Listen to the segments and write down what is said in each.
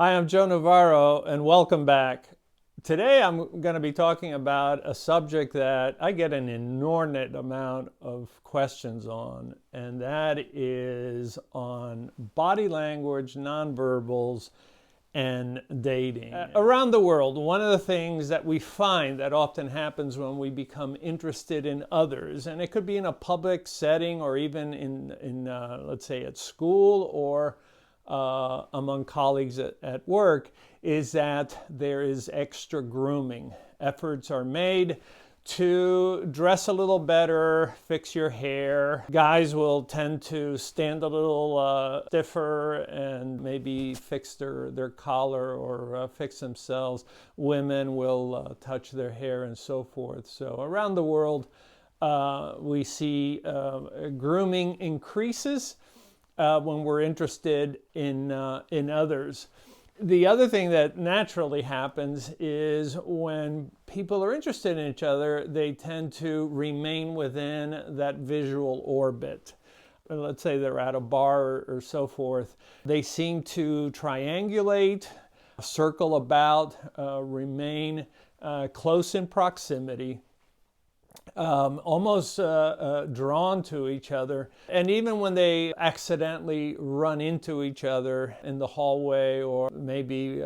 Hi, I'm Joe Navarro, and welcome back. Today I'm going to be talking about a subject that I get an inordinate amount of questions on, and that is on body language, nonverbals, and dating. Around the world, one of the things that we find that often happens when we become interested in others, and it could be in a public setting or even in let's say at school or among colleagues at work, is that there is extra grooming. Efforts are made to dress a little better, fix your hair. Guys will tend to stand a little stiffer and maybe fix their collar or fix themselves. Women will touch their hair and so forth. So around the world, we see grooming increases when we're interested in others. The other thing that naturally happens is when people are interested in each other, they tend to remain within that visual orbit. Let's say they're at a bar or so forth. They seem to triangulate, circle about, remain close in proximity. Almost drawn to each other. And even when they accidentally run into each other in the hallway or maybe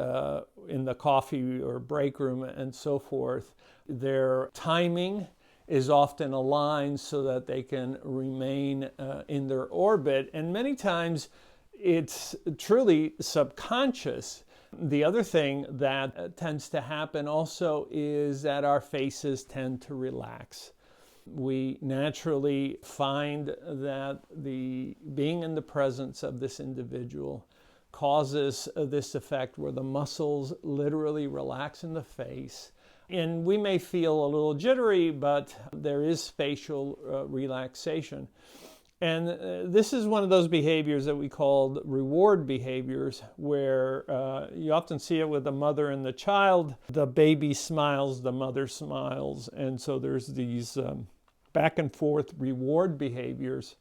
in the coffee or break room and so forth, their timing is often aligned so that they can remain in their orbit. And many times it's truly subconscious. The other thing that tends to happen also is that our faces tend to relax. We naturally find that being in the presence of this individual causes this effect where the muscles literally relax in the face. And we may feel a little jittery, but there is facial relaxation. And this is one of those behaviors that we call reward behaviors, where you often see it with the mother and the child. The baby smiles, the mother smiles, and so there's these back and forth reward behaviors.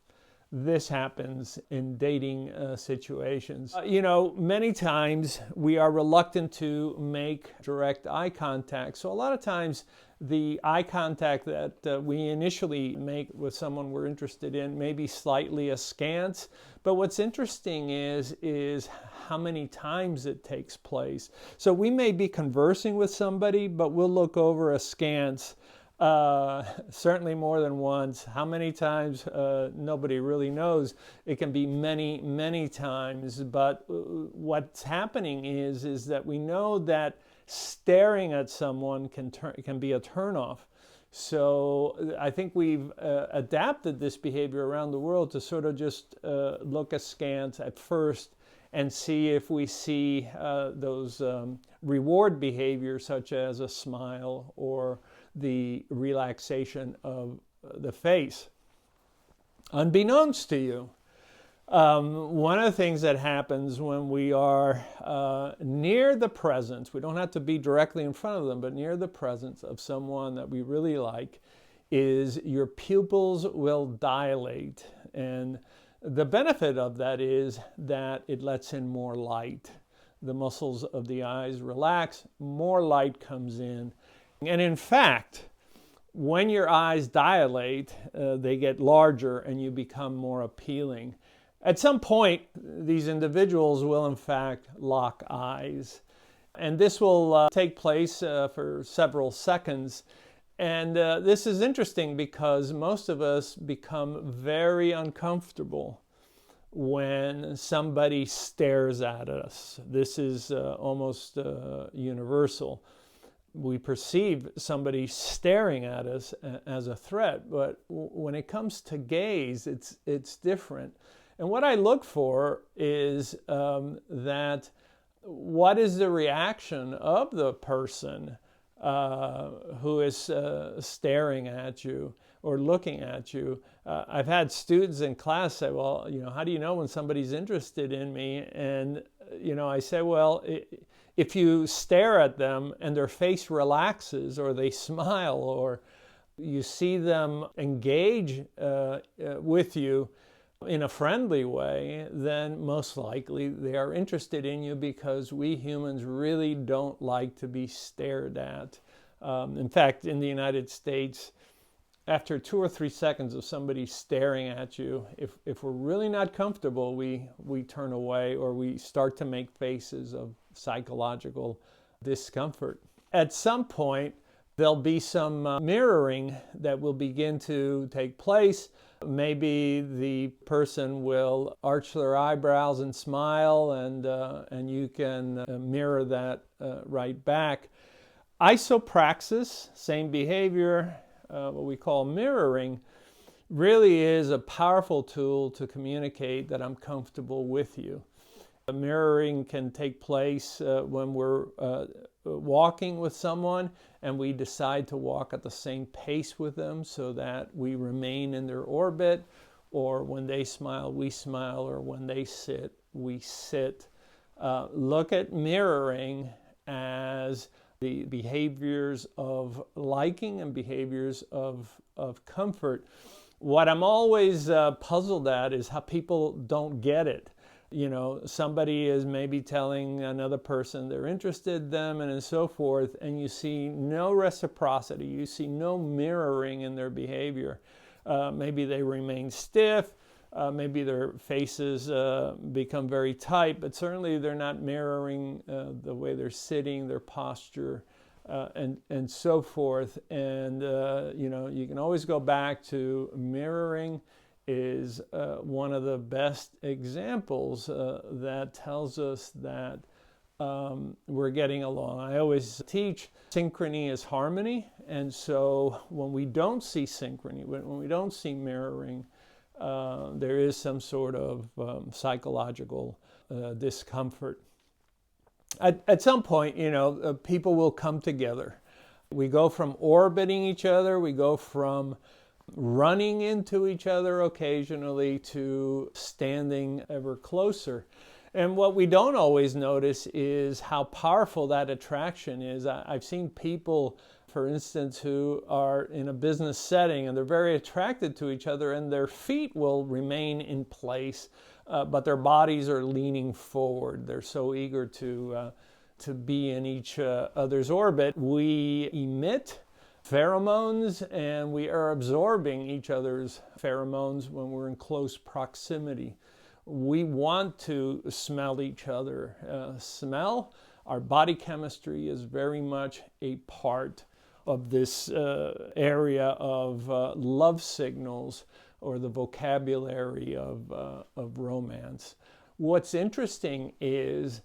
This happens in dating situations. Many times we are reluctant to make direct eye contact. So a lot of times the eye contact that we initially make with someone we're interested in may be slightly askance. But what's interesting is how many times it takes place. So we may be conversing with somebody, but we'll look over askance. Certainly more than once. How many times? Nobody really knows. It can be many, many times. But what's happening is that we know that staring at someone can be a turnoff. So I think we've adapted this behavior around the world to sort of just look askance at first and see if we see those reward behaviors such as a smile or the relaxation of the face. Unbeknownst to you, one of the things that happens when we are near the presence, we don't have to be directly in front of them, but near the presence of someone that we really like, is your pupils will dilate. And the benefit of that is that it lets in more light. The muscles of the eyes relax, more light comes in. And in fact, when your eyes dilate, they get larger and you become more appealing. At some point, these individuals will in fact lock eyes. And this will take place for several seconds. And this is interesting because most of us become very uncomfortable when somebody stares at us. This is almost universal. We perceive somebody staring at us as a threat, but when it comes to gaze, it's different. And what I look for is that what is the reaction of the person who is staring at you or looking at you. I've had students in class say, well, how do you know when somebody's interested in me? And, I say, well, if you stare at them and their face relaxes or they smile or you see them engage with you, in a friendly way, then most likely they are interested in you, because we humans really don't like to be stared at. In fact, in the United States, after 2 or 3 seconds of somebody staring at you, if we're really not comfortable, we turn away, or we start to make faces of psychological discomfort. At some point, there'll be some mirroring that will begin to take place. Maybe the person will arch their eyebrows and smile, and you can mirror that right back. Isopraxis, same behavior, what we call mirroring, really is a powerful tool to communicate that I'm comfortable with you. Mirroring can take place when we're walking with someone and we decide to walk at the same pace with them so that we remain in their orbit, or when they smile, we smile, or when they sit, we sit. Look at mirroring as the behaviors of liking and behaviors of comfort. What I'm always puzzled at is how people don't get it. You know, somebody is maybe telling another person they're interested in them and so forth, and you see no reciprocity, you see no mirroring in their behavior. Maybe they remain stiff, maybe their faces become very tight, but certainly they're not mirroring the way they're sitting, their posture, and so forth. And you know, you can always go back to mirroring is one of the best examples that tells us that we're getting along. I always teach synchrony is harmony, and so when we don't see synchrony, when we don't see mirroring, there is some sort of psychological discomfort. At some point, you know, people will come together. We go from orbiting each other, we go from running into each other occasionally to standing ever closer. And what we don't always notice is how powerful that attraction is. I've seen people, for instance, who are in a business setting and they're very attracted to each other, and their feet will remain in place, but their bodies are leaning forward. They're so eager to be in each other's orbit. We emit pheromones, and we are absorbing each other's pheromones when we're in close proximity. We want to smell each other. Smell, our body chemistry is very much a part of this area of love signals, or the vocabulary of romance. What's interesting is,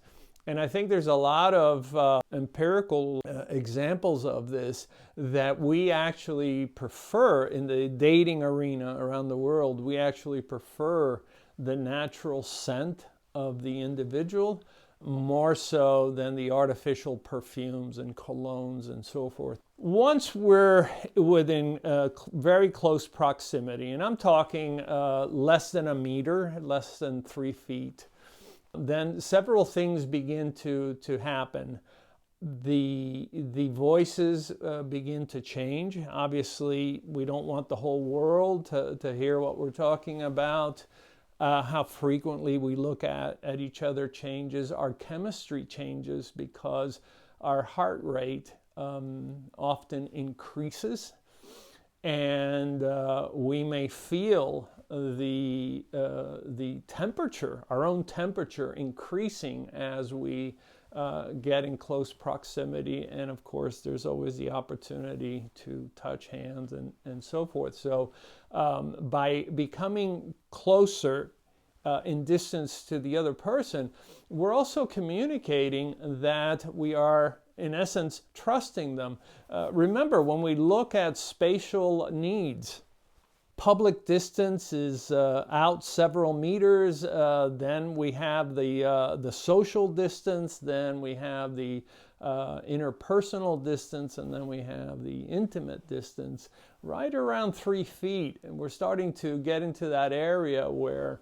and I think there's a lot of empirical examples of this, that we actually prefer, in the dating arena around the world, we actually prefer the natural scent of the individual more so than the artificial perfumes and colognes and so forth. Once we're within very close proximity, and I'm talking less than a meter, less than 3 feet, then several things begin to happen. The voices begin to change. Obviously, we don't want the whole world to hear what we're talking about. How frequently we look at each other changes. Our chemistry changes because our heart rate often increases, and we may feel the temperature, our own temperature, increasing as we get in close proximity. And of course, there's always the opportunity to touch hands and so forth. So by becoming closer in distance to the other person, we're also communicating that we are, in essence, trusting them. Remember, when we look at spatial needs, public distance is out several meters, then we have the social distance, then we have the interpersonal distance, and then we have the intimate distance, right around 3 feet. And we're starting to get into that area where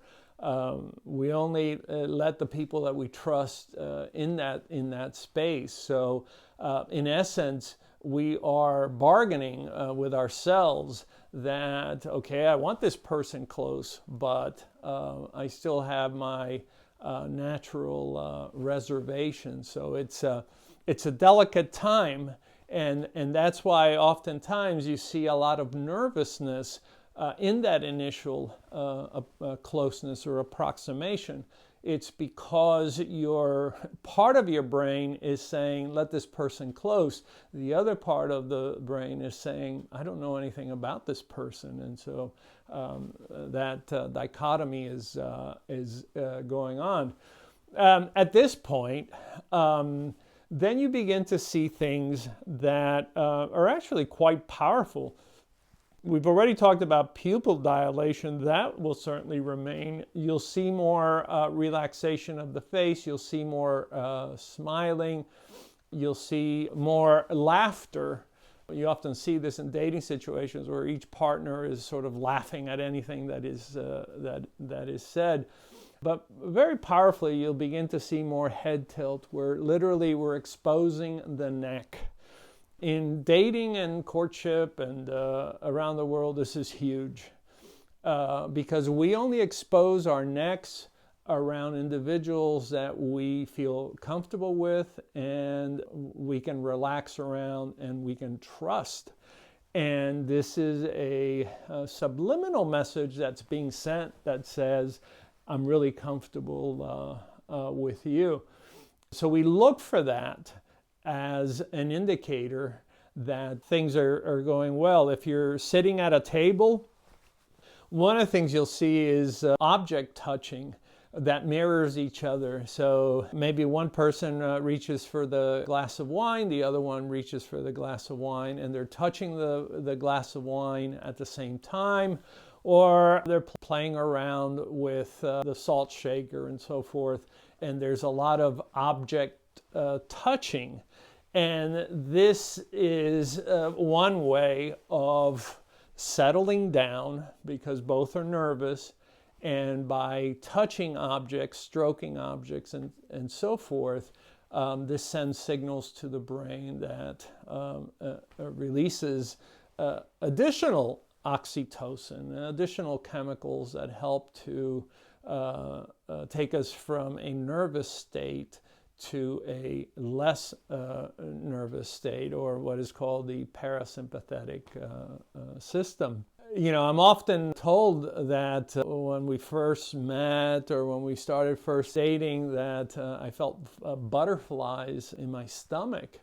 we only let the people that we trust in that space. So in essence, we are bargaining with ourselves that, okay, I want this person close, but I still have my natural reservation. So it's a delicate time, and that's why oftentimes you see a lot of nervousness in that initial closeness or approximation. It's because your part of your brain is saying, let this person close. The other part of the brain is saying, I don't know anything about this person. And so that dichotomy is going on. At this point, then you begin to see things that are actually quite powerful. We've already talked about pupil dilation. That will certainly remain. You'll see more relaxation of the face. You'll see more smiling. You'll see more laughter. You often see this in dating situations where each partner is sort of laughing at anything that is said. But very powerfully, you'll begin to see more head tilt, where literally we're exposing the neck. In dating and courtship and around the world, this is huge because we only expose our necks around individuals that we feel comfortable with and we can relax around and we can trust. And this is a subliminal message that's being sent that says, I'm really comfortable with you. So we look for that as an indicator that things are going well. If you're sitting at a table, one of the things you'll see is object touching that mirrors each other. So maybe one person reaches for the glass of wine, the other one reaches for the glass of wine, and they're touching the glass of wine at the same time, or they're playing around with the salt shaker and so forth, and there's a lot of object touching. And this is one way of settling down because both are nervous, and by touching objects, stroking objects, and so forth, this sends signals to the brain that releases additional oxytocin, additional chemicals that help to take us from a nervous state to a less nervous state, or what is called the parasympathetic system. You know, I'm often told that when we first met or when we started first dating that I felt butterflies in my stomach.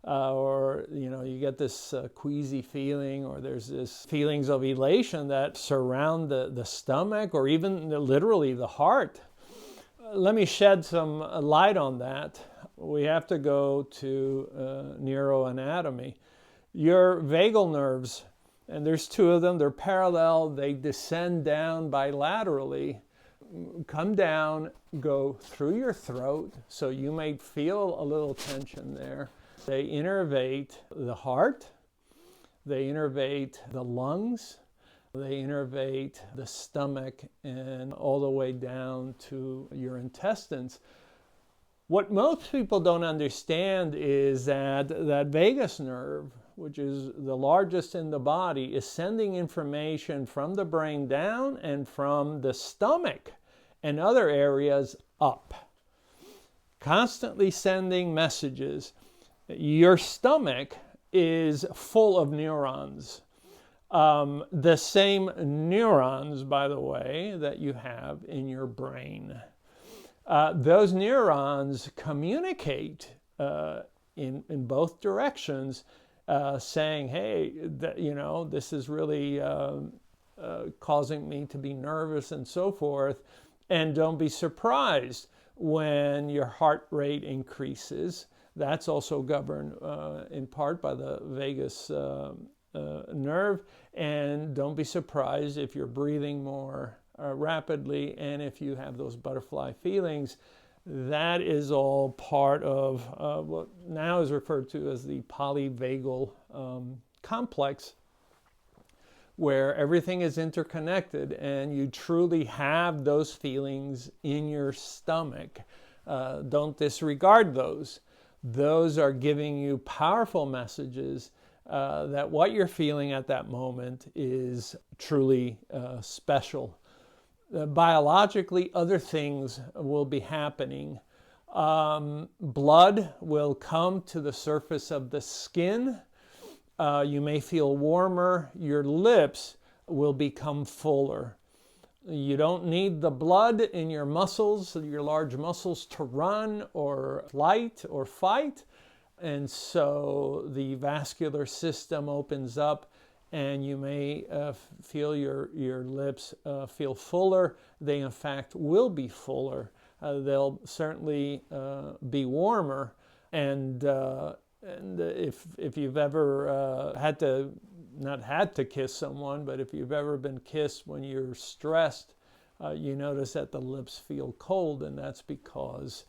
Or, you know, you get this queasy feeling, or there's this feelings of elation that surround the stomach or even literally the heart. Let me shed some light on that. We have to go to neuroanatomy. Your vagal nerves, and there's two of them, they're parallel, they descend down bilaterally, come down, go through your throat, so you may feel a little tension there. They innervate the heart, they innervate the lungs, they innervate the stomach, and all the way down to your intestines. What most people don't understand is that vagus nerve, which is the largest in the body, is sending information from the brain down and from the stomach and other areas up. Constantly sending messages. Your stomach is full of neurons. The same neurons, by the way, that you have in your brain. Those neurons communicate in both directions, saying, hey, this is really causing me to be nervous and so forth. And don't be surprised when your heart rate increases. That's also governed in part by the vagus nerve. And don't be surprised if you're breathing more rapidly and if you have those butterfly feelings. That is all part of what now is referred to as the polyvagal complex, where everything is interconnected and you truly have those feelings in your stomach. Don't disregard those. those are giving you powerful messages that what you're feeling at that moment is truly special. Biologically, other things will be happening. Blood will come to the surface of the skin. You may feel warmer. Your lips will become fuller. You don't need the blood in your muscles, your large muscles, to run or flight or fight. And so the vascular system opens up, and you may feel your lips feel fuller. They, in fact, will be fuller. They'll certainly be warmer. And if you've ever not had to kiss someone, but if you've ever been kissed when you're stressed, you notice that the lips feel cold, and that's because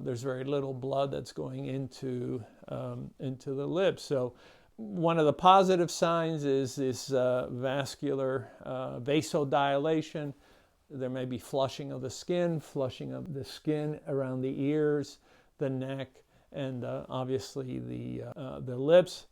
there's very little blood that's going into the lips. So one of the positive signs is this vascular vasodilation. There may be flushing of the skin around the ears, the neck, and obviously the lips.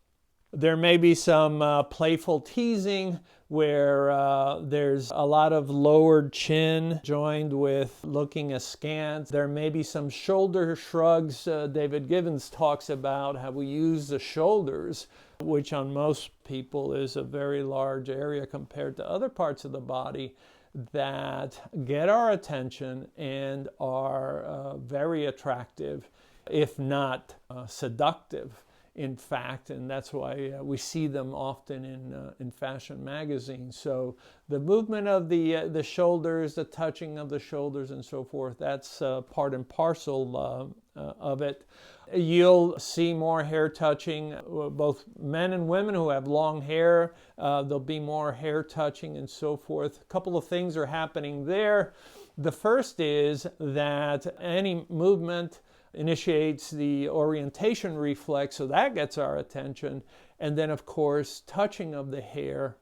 There may be some playful teasing where there's a lot of lowered chin joined with looking askance. There may be some shoulder shrugs. David Givens talks about how we use the shoulders, which on most people is a very large area compared to other parts of the body, that get our attention and are very attractive, if not seductive, in fact, and that's why we see them often in fashion magazines. So the movement of the shoulders, the touching of the shoulders and so forth, that's part and parcel of it. You'll see more hair touching, both men and women who have long hair. There'll be more hair touching and so forth. A couple of things are happening there. The first is that any movement initiates the orientation reflex, so that gets our attention. And then, of course, touching of the hair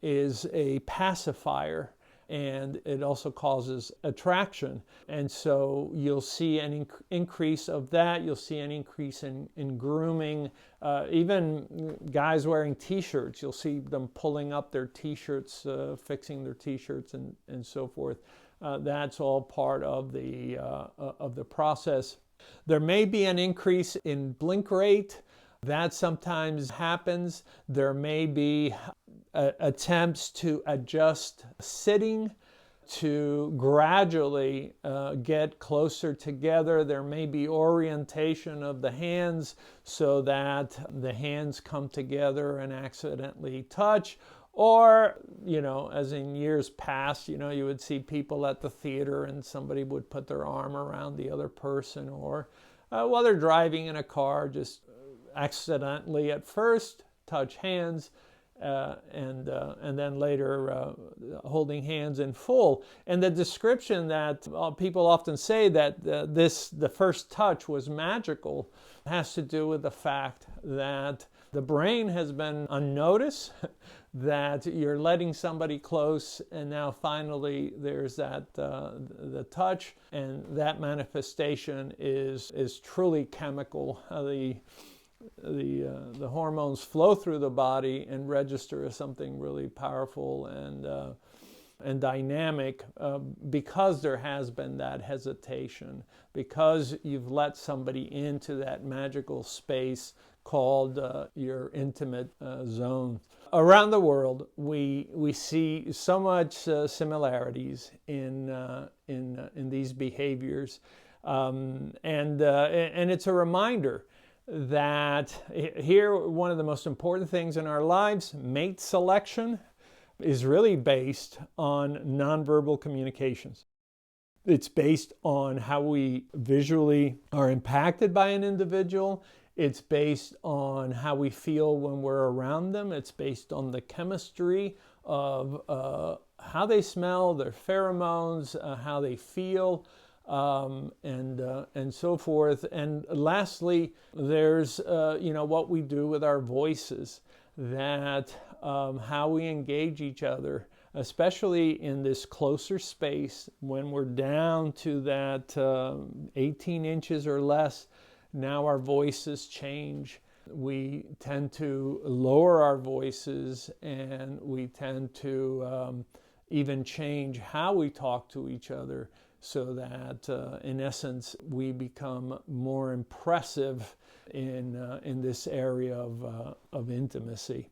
is a pacifier, and it also causes attraction. And so you'll see an increase of that. You'll see an increase in grooming. Even guys wearing T-shirts, you'll see them pulling up their T-shirts, fixing their T-shirts and so forth. That's all part of the process. There may be an increase in blink rate. That sometimes happens. There may be attempts to adjust sitting to gradually get closer together. There may be orientation of the hands so that the hands come together and accidentally touch. Or, as in years past, you would see people at the theater and somebody would put their arm around the other person, or while they're driving in a car, just accidentally at first touch hands, and then later holding hands in full. And the description that people often say that the first touch was magical has to do with the fact that the brain has been on notice that you're letting somebody close, and now finally there's that the touch, and that manifestation is truly chemical. The hormones flow through the body and register as something really powerful and dynamic because there has been that hesitation, because you've let somebody into that magical space called your intimate zone. Around the world, we see so much similarities in these behaviors, and it's a reminder that here, one of the most important things in our lives, mate selection, is really based on nonverbal communications. It's based on how we visually are impacted by an individual. It's based on how we feel when we're around them. It's based on the chemistry of how they smell, their pheromones, how they feel, and so forth. And lastly, there's what we do with our voices, that how we engage each other especially in this closer space when we're down to that 18 inches or less. Now our voices change. We tend to lower our voices, and we tend to even change how we talk to each other, so that in essence we become more impressive in this area of intimacy.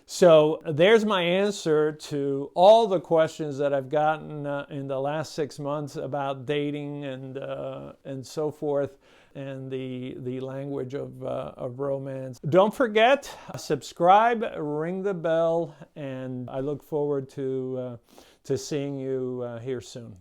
So there's my answer to all the questions that I've gotten in the last 6 months about dating and so forth, and the language of romance. Don't forget, subscribe, ring the bell, and I look forward to seeing you here soon.